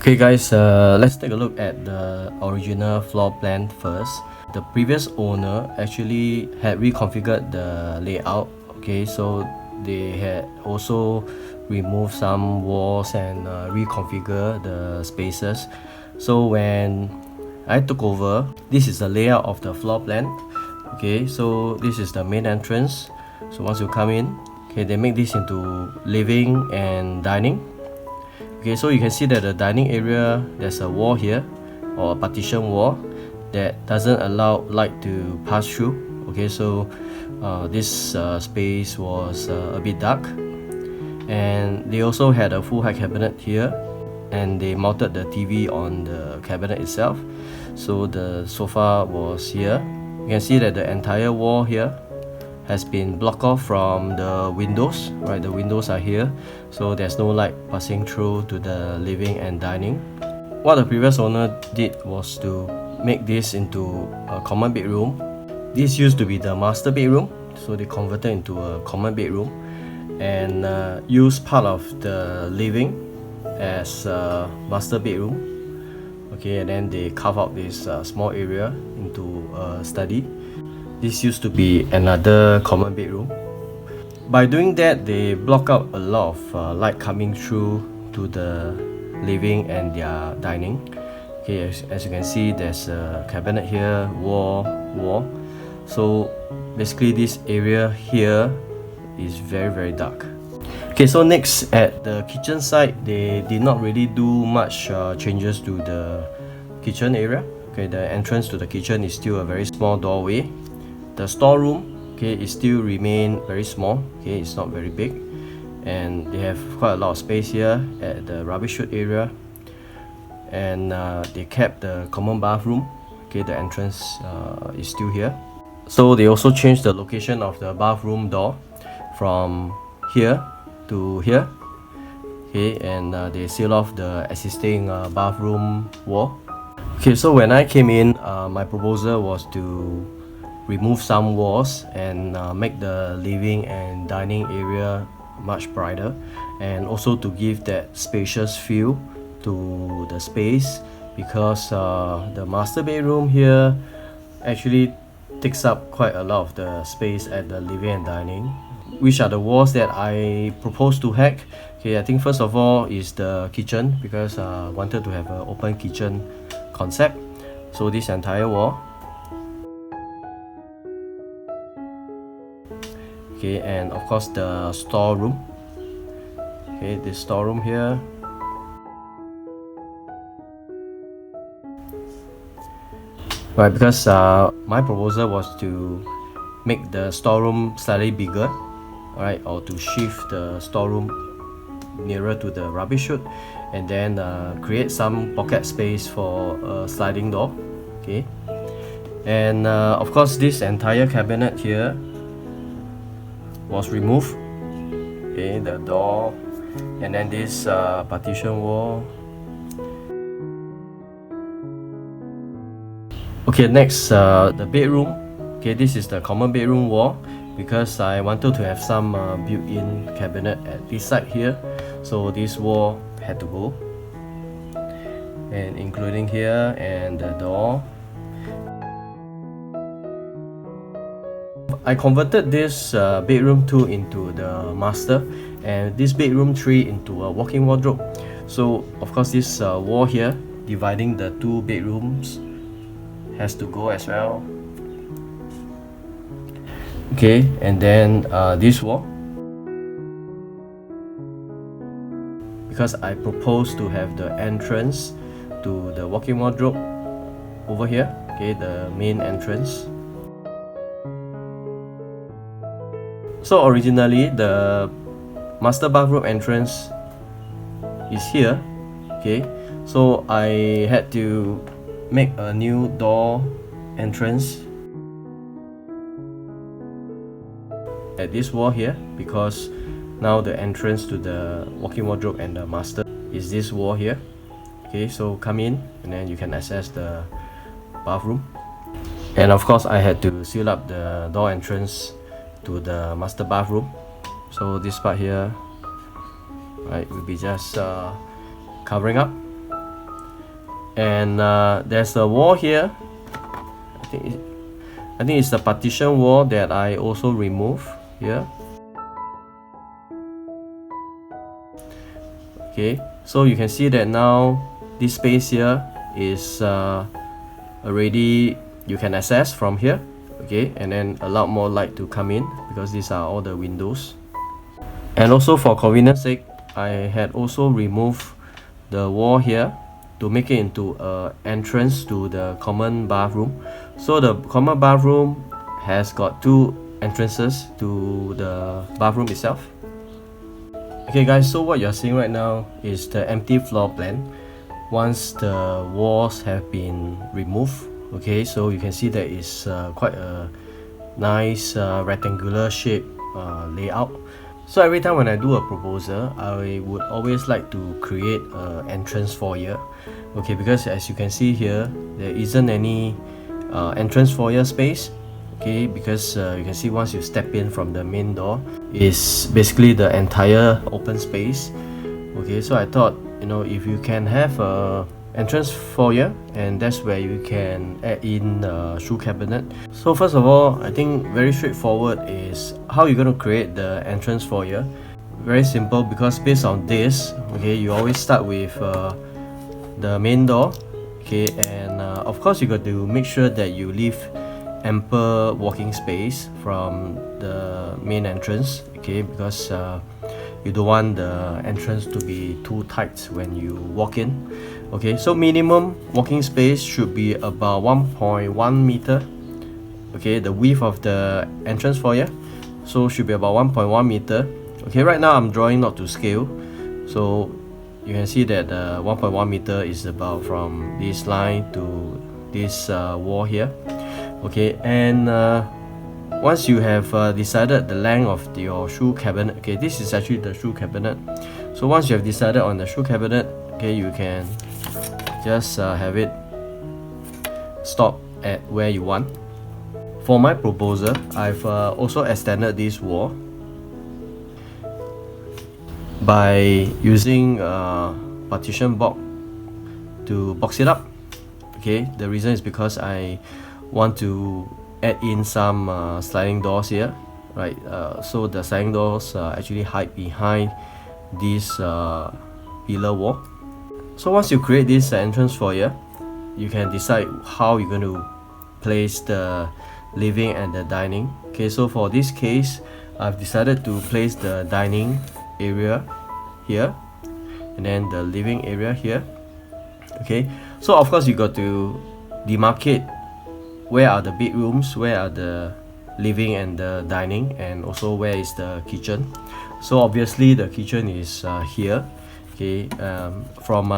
Okay guys, let's take a look at the original floor plan first. The previous owner actually had reconfigured the layout. Okay, so they had also removed some walls and reconfigure the spaces. So when I took over, this is the layout of the floor plan. Okay, so this is the main entrance. So once you come in, okay, they make this into living and dining. Okay, so you can see that the dining area, there's a wall here, or a partition wall that doesn't allow light to pass through. Okay, so this space was a bit dark, and they also had a full height cabinet here, and they mounted the TV on the cabinet itself. So the sofa was here. You can see that the entire wall here has been blocked off from the windows, right? The windows are here, so there's no light passing through to the living and dining. What the previous owner did was to make this into a common bedroom. This used to be the master bedroom, so they converted into a common bedroom and used part of the living as a master bedroom. Okay, and then they carve out this small area into a study. This used to be another common bedroom. By doing that, they block out a lot of light coming through to the living and their dining. Okay, as you can see, there's a cabinet here, wall. So basically this area here is very dark. Okay, so next at the kitchen side, they did not really do much changes to the kitchen area. Okay, the entrance to the kitchen is still a very small doorway. The storeroom, okay, it still remain very small. Okay, it's not very big, and they have quite a lot of space here at the rubbish chute area, and they kept the common bathroom. Okay, the entrance is still here. So they also changed the location of the bathroom door from here to here. Okay, and they seal off the existing bathroom wall. Okay, so when I came in, my proposal was to remove some walls and make the living and dining area much brighter, and also to give that spacious feel to the space, because the master bedroom here actually takes up quite a lot of the space at the living and dining. Which are the walls that I propose to hack? Okay, I think first of all is the kitchen, because I wanted to have an open kitchen concept. So this entire wall. Okay, and of course the storeroom. Okay, this storeroom here. Right, because my proposal was to make the storeroom slightly bigger, alright, or to shift the storeroom nearer to the rubbish chute, and then create some pocket space for a sliding door. Okay, and of course this entire cabinet here was removed. Okay, the door, and then this partition wall. Okay, next the bedroom. Okay, this is the common bedroom wall, because I wanted to have some built-in cabinet at this side here, so this wall had to go, and including here and the door. I converted this bedroom 2 into the master, and this bedroom 3 into a walk-in wardrobe. So of course this wall here dividing the 2 bedrooms has to go as well. Okay, and then this wall, because I propose to have the entrance to the walk-in wardrobe over here. Okay, the main entrance. So originally the master bathroom entrance is here. Okay, so I had to make a new door entrance at this wall here, because now the entrance to the walk-in wardrobe and the master is this wall here. Okay, so come in and then you can access the bathroom, and of course I had to seal up the door entrance to the master bathroom. So this part here, right, will be just covering up. And there's a wall here. I think it's the partition wall that I also remove here. Okay, so you can see that now this space here is already, you can access from here. Okay, and then allow more light to come in because these are all the windows. And also for convenience sake, I had also removed the wall here to make it into an entrance to the common bathroom. So the common bathroom has got two entrances to the bathroom itself. Okay guys, so what you're seeing right now is the empty floor plan once the walls have been removed. Okay, so you can see that it's quite a nice rectangular shape layout. So every time when I do a proposal, I would always like to create an entrance foyer. Okay, because as you can see here, there isn't any entrance foyer space. Okay, because you can see once you step in from the main door, is basically the entire open space. Okay, so I thought, you know, if you can have a entrance foyer, and that's where you can add in a shoe cabinet. So first of all, I think very straightforward is how you're going to create the entrance foyer. Very simple, because based on this, okay, you always start with the main door. Okay, and of course you got to make sure that you leave ample walking space from the main entrance. Okay, because you don't want the entrance to be too tight when you walk in. Okay, so minimum walking space should be about 1.1 meter. Okay, the width of the entrance foyer, so should be about 1.1 meter. Okay, right now I'm drawing not to scale, so you can see that 1.1 meter is about from this line to this wall here. Okay, and once you have decided the length of your shoe cabinet, okay, this is actually the shoe cabinet. So once you have decided on the shoe cabinet, okay, you can just have it stop at where you want. For my proposal, I've also extended this wall by using partition box to box it up. Okay, the reason is because I want to add in some sliding doors here, right? So the sliding doors actually hide behind this pillar wall. So once you create this entrance foyer, you can decide how you're going to place the living and the dining. Okay, so for this case, I've decided to place the dining area here and then the living area here. Okay, so of course you got to demarcate where are the bedrooms, where are the living and the dining, and also where is the kitchen. So obviously the kitchen is here. Okay, from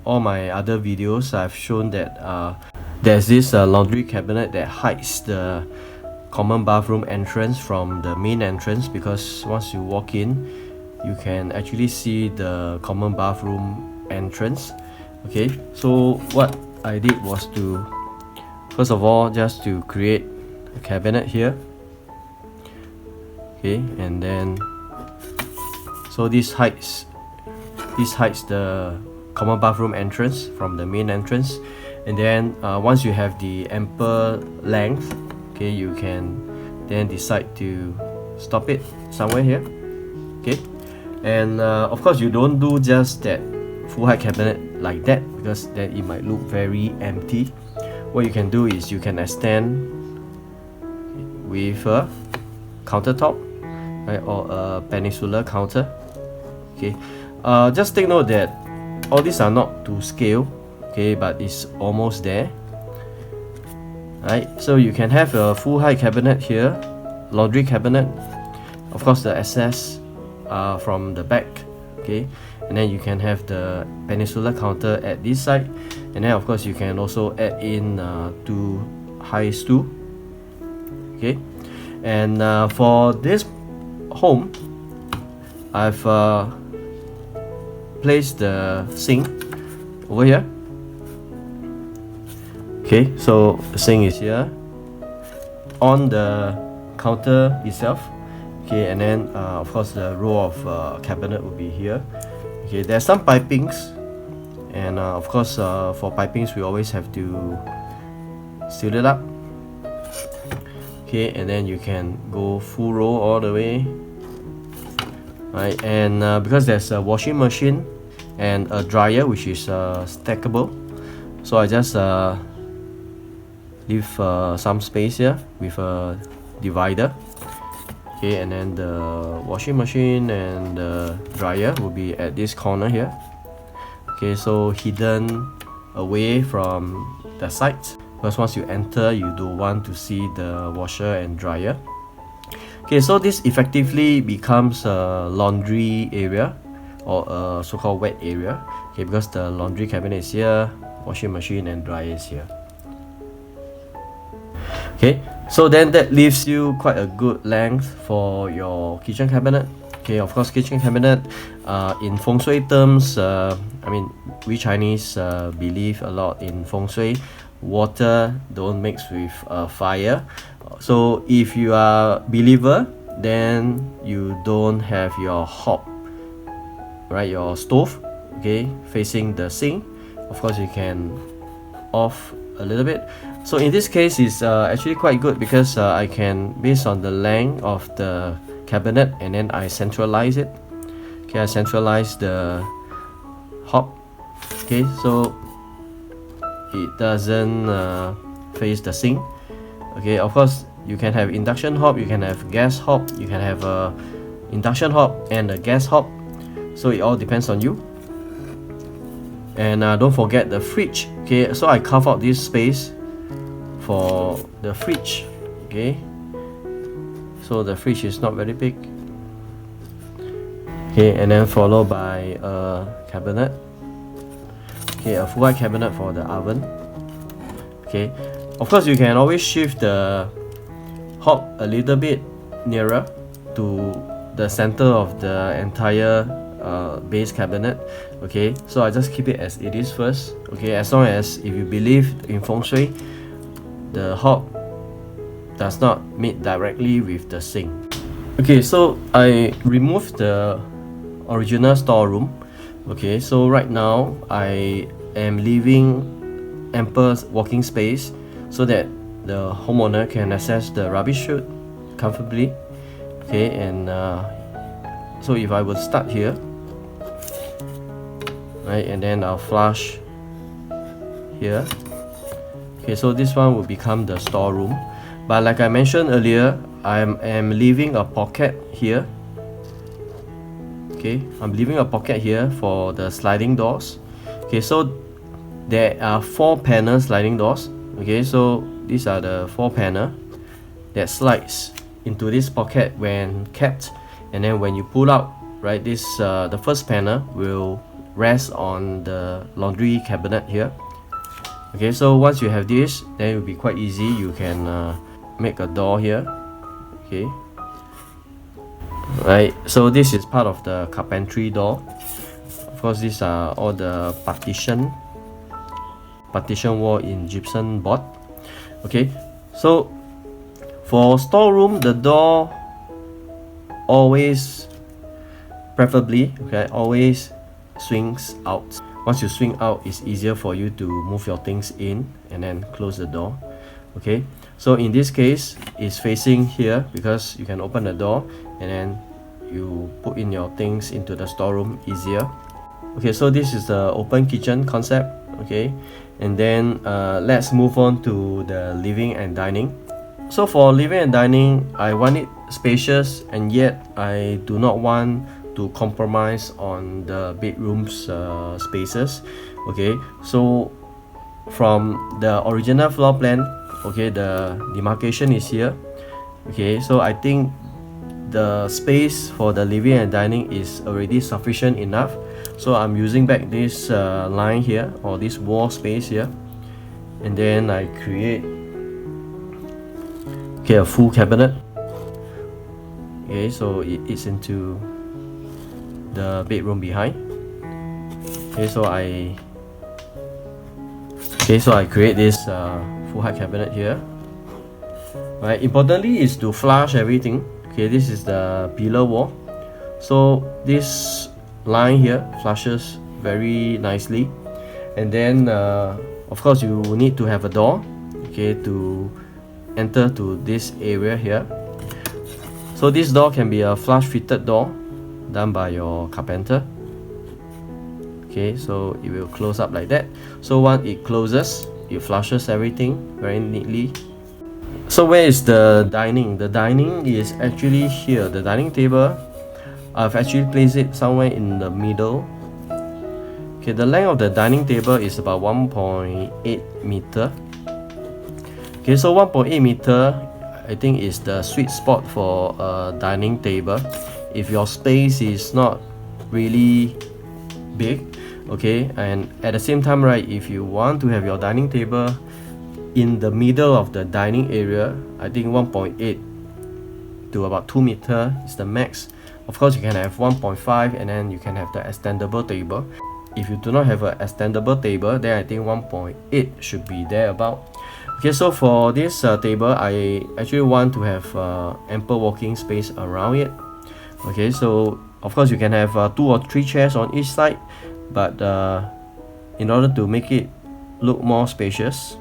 all my other videos, I've shown that there's this laundry cabinet that hides the common bathroom entrance from the main entrance, because once you walk in, you can actually see the common bathroom entrance. Okay, so what I did was to, first of all, just to create a cabinet here. Okay, and then so this hides the common bathroom entrance from the main entrance. And then once you have the ample length, okay, you can then decide to stop it somewhere here. Okay, and of course you don't do just that full height cabinet like that, because then it might look very empty. What you can do is you can extend with a countertop, right, or a peninsular counter. Okay, just take note that all these are not to scale, okay, but it's almost there. Right, so you can have a full height cabinet here, laundry cabinet, of course the access from the back. Okay, and then you can have the peninsular counter at this side, and then of course you can also add in two high stool. Okay, and for this home, I've placed the sink over here. Okay, so the sink is here on the counter itself. Okay, and then of course the row of cabinet will be here. Okay, there's some pipings and of course for pipings we always have to seal it up. Okay, and then you can go full roll all the way, right? And because there's a washing machine and a dryer which is stackable, so I just leave some space here with a divider. Okay, and then the washing machine and the dryer will be at this corner here. Okay, so hidden away from the sides, because once you enter you don't want to see the washer and dryer. Okay, so this effectively becomes a laundry area, or a so-called wet area. Okay, because the laundry cabinet is here, washing machine and dryer is here. Okay, so then that leaves you quite a good length for your kitchen cabinet. Okay, of course, kitchen cabinet in feng shui terms, I mean, we Chinese believe a lot in feng shui. Water don't mix with fire. So if you are believer, then you don't have your hob, right, your stove, okay, facing the sink. Of course, you can off a little bit. So in this case, it's actually quite good because I can, based on the length of the cabinet, and then I centralize it. Okay, I centralize the hob. Okay, so it doesn't face the sink. Okay, of course you can have induction hob, you can have gas hob, you can have a induction hob and a gas hob, so it all depends on you. And don't forget the fridge. Okay, so I carve out this space for the fridge. Okay, so the fridge is not very big. Okay, and then followed by a cabinet. Okay, a full height cabinet for the oven. Okay, of course you can always shift the hob a little bit nearer to the center of the entire base cabinet. Okay, so I just keep it as it is first. Okay, as long as if you believe in feng shui, the hob does not meet directly with the sink. Okay, so I removed the original storeroom. Okay, so right now I am leaving ample walking space so that the homeowner can access the rubbish chute comfortably. Okay, and so if I would start here, right, and then I'll flush here. Okay, so this one will become the storeroom, but like I mentioned earlier, I am leaving a pocket here. Okay, I'm leaving a pocket here for the sliding doors. Okay, so there are 4 panel sliding doors. Okay, so these are the 4 panel that slides into this pocket when kept, and then when you pull out, right, this the first panel will rest on the laundry cabinet here. Okay, so once you have this, then it will be quite easy. You can make a door here. Okay, right, so this is part of the carpentry door. Of course, these are all the partition wall in gypsum board. Okay, so for storeroom, the door always, preferably, okay, always swings out. Once you swing out, it's easier for you to move your things in and then close the door. Okay, so in this case, it's facing here because you can open the door and then you put in your things into the storeroom easier. Okay, so this is the open kitchen concept. Okay, and then let's move on to the living and dining. So for living and dining, I want it spacious, and yet I do not want to compromise on the bedrooms spaces. Okay, so from the original floor plan, okay, the demarcation is here. Okay, so I think the space for the living and dining is already sufficient enough, so I'm using back this line here, or this wall space here, and then I create, okay, a full cabinet. Okay, so it's into the bedroom behind. Okay, so I create this full height cabinet here. Right, importantly is to flush everything. Okay, this is the pillar wall, so this line here flushes very nicely. And then of course you will need to have a door, okay, to enter to this area here. So this door can be a flush fitted door done by your carpenter. Okay, so it will close up like that. So once it closes, it flushes everything very neatly. So where is the dining? The dining is actually here. The dining table, I've actually placed it somewhere in the middle. Okay, the length of the dining table is about 1.8 meter. Okay, so 1.8 meter, I think is the sweet spot for a dining table. If your space is not really big, okay, and at the same time, right, if you want to have your dining table in the middle of the dining area, I think 1.8 to about 2 meter is the max. Of course, you can have 1.5 and then you can have the extendable table. If you do not have an extendable table, then I think 1.8 should be there about. Okay, so for this table, I actually want to have ample walking space around it. Okay, so of course you can have 2 or 3 chairs on each side, but in order to make it look more spacious,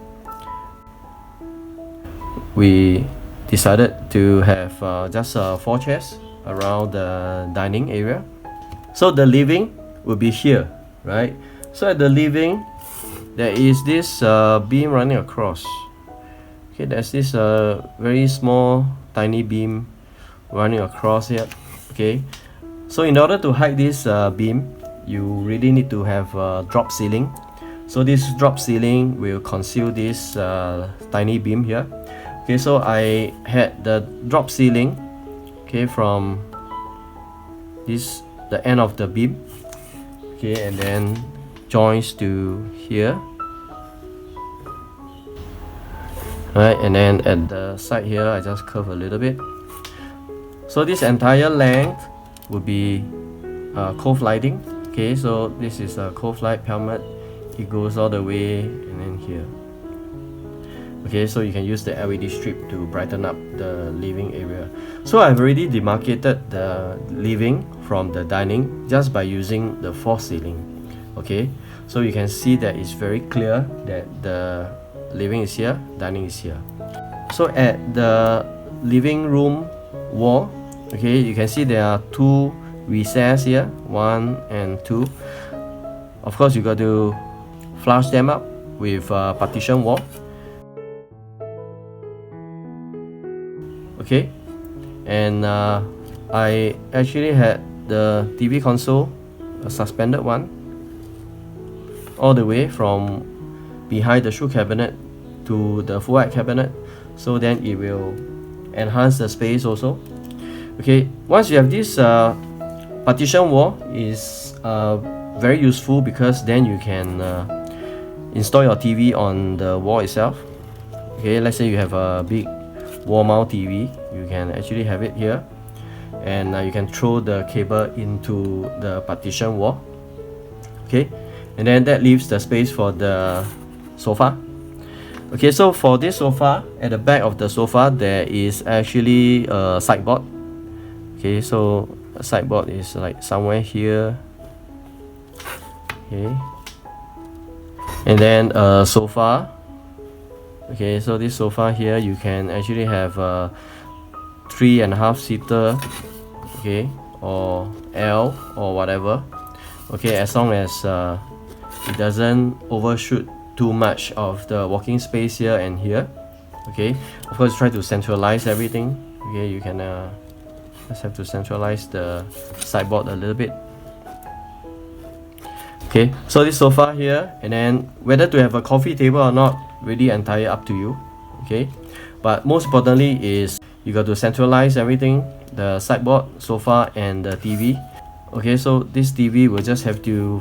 we decided to have just 4 chairs around the dining area. So the living will be here, right? So at the living, there is this beam running across. Okay, there's this very small tiny beam running across here. Okay, so in order to hide this beam, you really need to have a drop ceiling. So this drop ceiling will conceal this tiny beam here. Okay, so I had the drop ceiling, okay, from the end of the beam, okay, and then joins to here. Right, and then at the side here, I just curve a little bit. So this entire length would be cove lighting. Okay, so this is a cove light pelmet. It goes all the way and then here. Okay, so you can use the LED strip to brighten up the living area. So I've already demarcated the living from the dining just by using the false ceiling. Okay, so you can see that it's very clear that the living is here, dining is here. So at the living room wall, okay, you can see there are 2 recesses here, 1 and 2. Of course, you got to flush them up with a partition wall. Okay, and I actually had the TV console, a suspended one, all the way from behind the shoe cabinet to the full height cabinet, so then it will enhance the space also. Okay, once you have this partition wall, is very useful because then you can install your TV on the wall itself. Okay, let's say you have a big wall mount TV, you can actually have it here, and you can throw the cable into the partition wall. Okay, and then that leaves the space for the sofa. Okay, so for this sofa, at the back of the sofa there is actually a sideboard. Okay, so a sideboard is like somewhere here. Okay, and then a sofa. Okay, so this sofa here, you can actually have a 3.5 seater, okay, or L or whatever. Okay, as long as it doesn't overshoot too much of the walking space here and here. Okay, of course try to centralize everything. Okay, you can just have to centralize the sideboard a little bit. Okay, so this sofa here, and then whether to have a coffee table or not, really entirely up to you. Okay, but most importantly is you got to centralize everything, the sideboard, sofa, and the TV. Okay, so this TV will just have to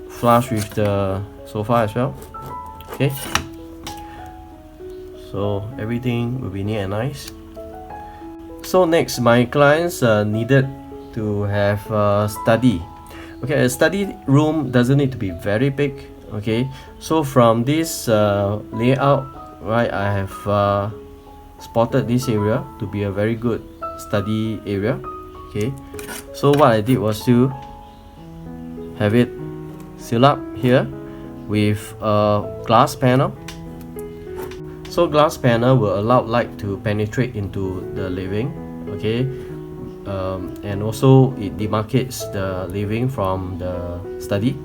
flush with the sofa as well. Okay, so everything will be neat and nice. So next, my clients needed to have a study. Okay, a study room doesn't need to be very big. Okay, so from this layout, right, I have spotted this area to be a very good study area. Okay, so what I did was to have it seal up here with a glass panel. So glass panel will allow light to penetrate into the living, okay, and also it demarcates the living from the study.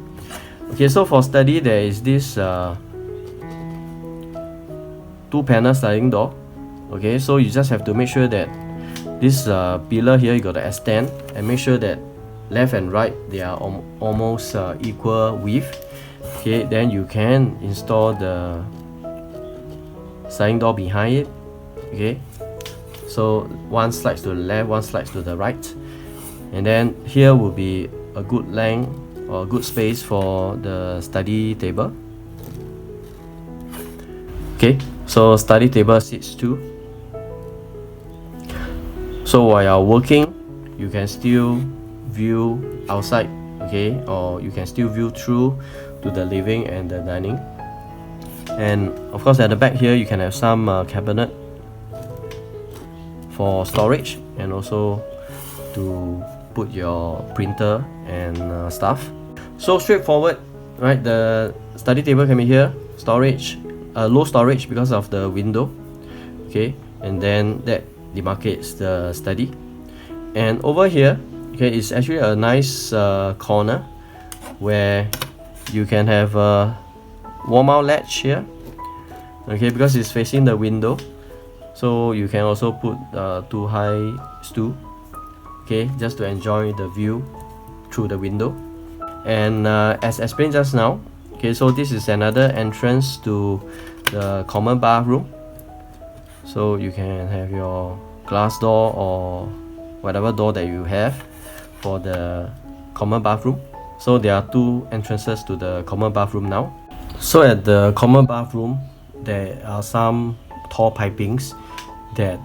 Okay, so for study there is this 2-panel sliding door. Okay, so you just have to make sure that this pillar here, you got to extend and make sure that left and right they are almost equal width. Okay, then you can install the sliding door behind it. Okay, so one slides to the left, one slides to the right, and then here will be a good length or a good space for the study table. Okay, so study table sits 2. So while you're working, you can still view outside, okay, or you can still view through to the living and the dining. And of course at the back here you can have some cabinet for storage and also to put your printer and stuff. So straightforward, right? The study table can be here, storage, low storage because of the window, okay, and then that demarcates the study. And over here, okay, it's actually a nice corner where you can have a wall mount latch here, okay, because it's facing the window. So you can also put 2 high stool, okay, just to enjoy the view through the window. And as explained just now, okay, so this is another entrance to the common bathroom. So you can have your glass door or whatever door that you have for the common bathroom. So there are 2 entrances to the common bathroom now. So at the common bathroom there are some tall pipings that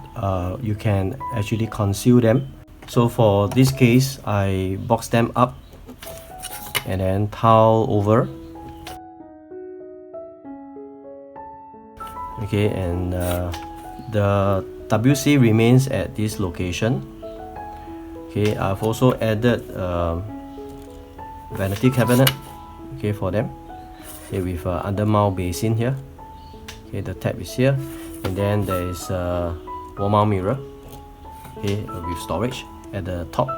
you can actually conceal them. So for this case, I box them up and then tile over. Okay, and the WC remains at this location. Okay, I've also added vanity cabinet, okay, for them, okay, with under mount basin here. Okay, the tap is here, and then there is a wall mount mirror, okay, with storage at the top.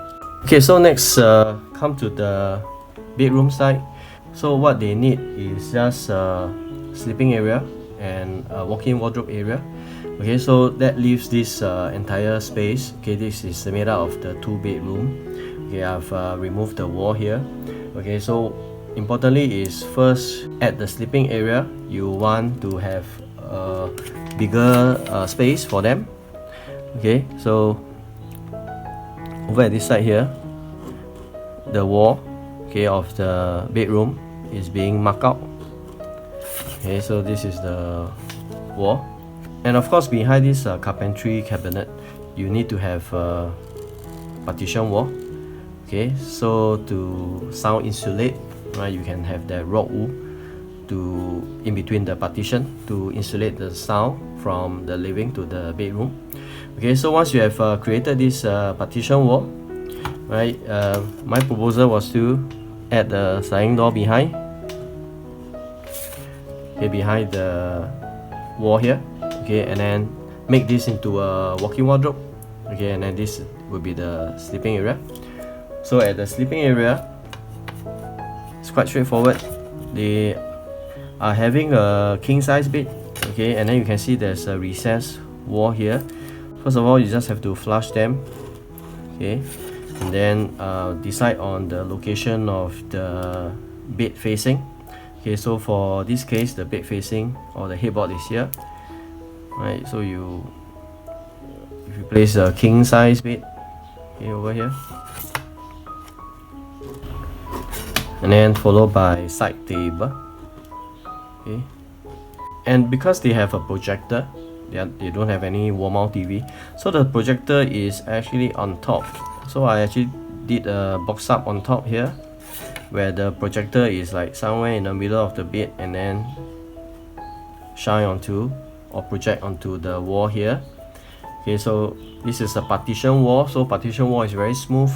Okay, so next come to the bedroom side. So what they need is just a sleeping area and a walk-in wardrobe area. Okay, so that leaves this entire space. Okay, this is made out of the 2-bedroom. Okay, I've removed the wall here. Okay, so importantly is first at the sleeping area you want to have a bigger space for them. Okay, so over at this side here, the wall, okay, of the bedroom is being marked out. Okay, so this is the wall, and of course behind this carpentry cabinet you need to have a partition wall. Okay, so to sound insulate, right, you can have that rock wool to in between the partition to insulate the sound from the living to the bedroom. Okay, so once you have created this partition wall, right, my proposal was to add the sliding door behind, okay, behind the wall here, okay, and then make this into a walk-in wardrobe, okay, and then this will be the sleeping area. So at the sleeping area, it's quite straightforward. They are having a king-size bed, okay, and then you can see there's a recessed wall here. First of all, you just have to flush them, okay, and then decide on the location of the bed facing. Okay, so for this case, the bed facing or the headboard is here, right? So if you place a king-size bed, okay, over here, and then followed by side table, okay, and because they have a projector, they don't have any wall mount TV, so the projector is actually on top. So I actually did a box up on top here where the projector is like somewhere in the middle of the bed and then shine onto or project onto the wall here. Okay, so this is a partition wall, so partition wall is very smooth.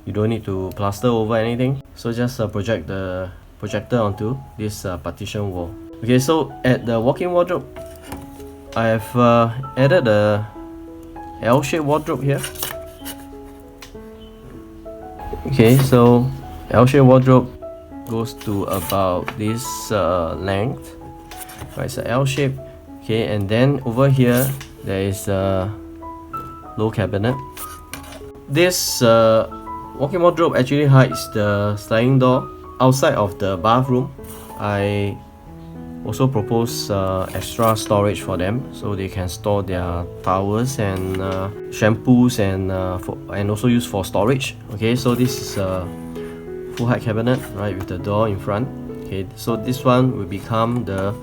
You don't need to plaster over anything, so just project the projector onto this partition wall. Okay, so at the walk-in wardrobe, I have added a L-shaped wardrobe here. Okay, so L-shaped wardrobe goes to about this length. Right, it's an L shape. Okay, and then over here there is a low cabinet. This walk-in wardrobe actually hides the sliding door outside of the bathroom. I also propose extra storage for them, so they can store their towels and shampoos and also use for storage. Okay, so this is a full height cabinet, right, with the door in front. Okay, so this one will become the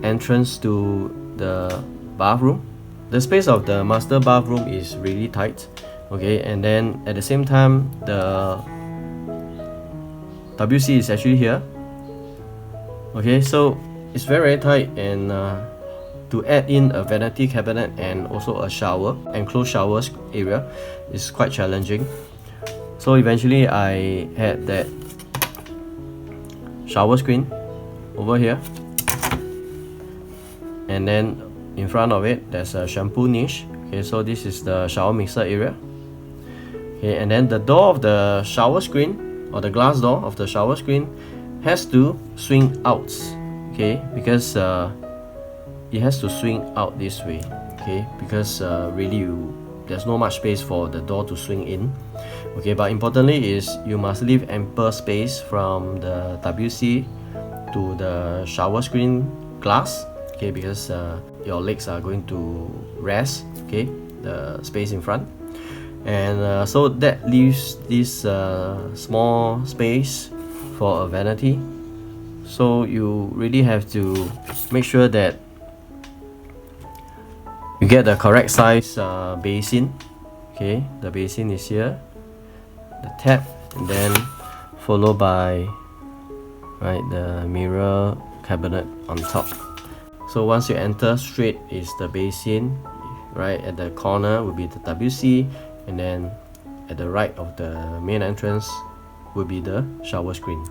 entrance to the bathroom. The space of the master bathroom is really tight. Okay, and then at the same time the WC is actually here. Okay, so it's very tight, and to add in a vanity cabinet and also a shower, enclosed showers area, is quite challenging. So eventually I had that shower screen over here, and then in front of it there's a shampoo niche. Okay, so this is the shower mixer area. Okay, and then the door of the shower screen, or the glass door of the shower screen, has to swing out. Okay, because it has to swing out this way. Okay, because really there's no much space for the door to swing in. Okay, but importantly is you must leave ample space from the WC to the shower screen glass. Okay, because your legs are going to rest. Okay, the space in front, and so that leaves this small space for a vanity. So you really have to make sure that you get the correct size basin. Okay, the basin is here, the tap, and then followed by the mirror cabinet on top. So once you enter, straight is the basin, right at the corner will be the WC, and then at the right of the main entrance will be the shower screen.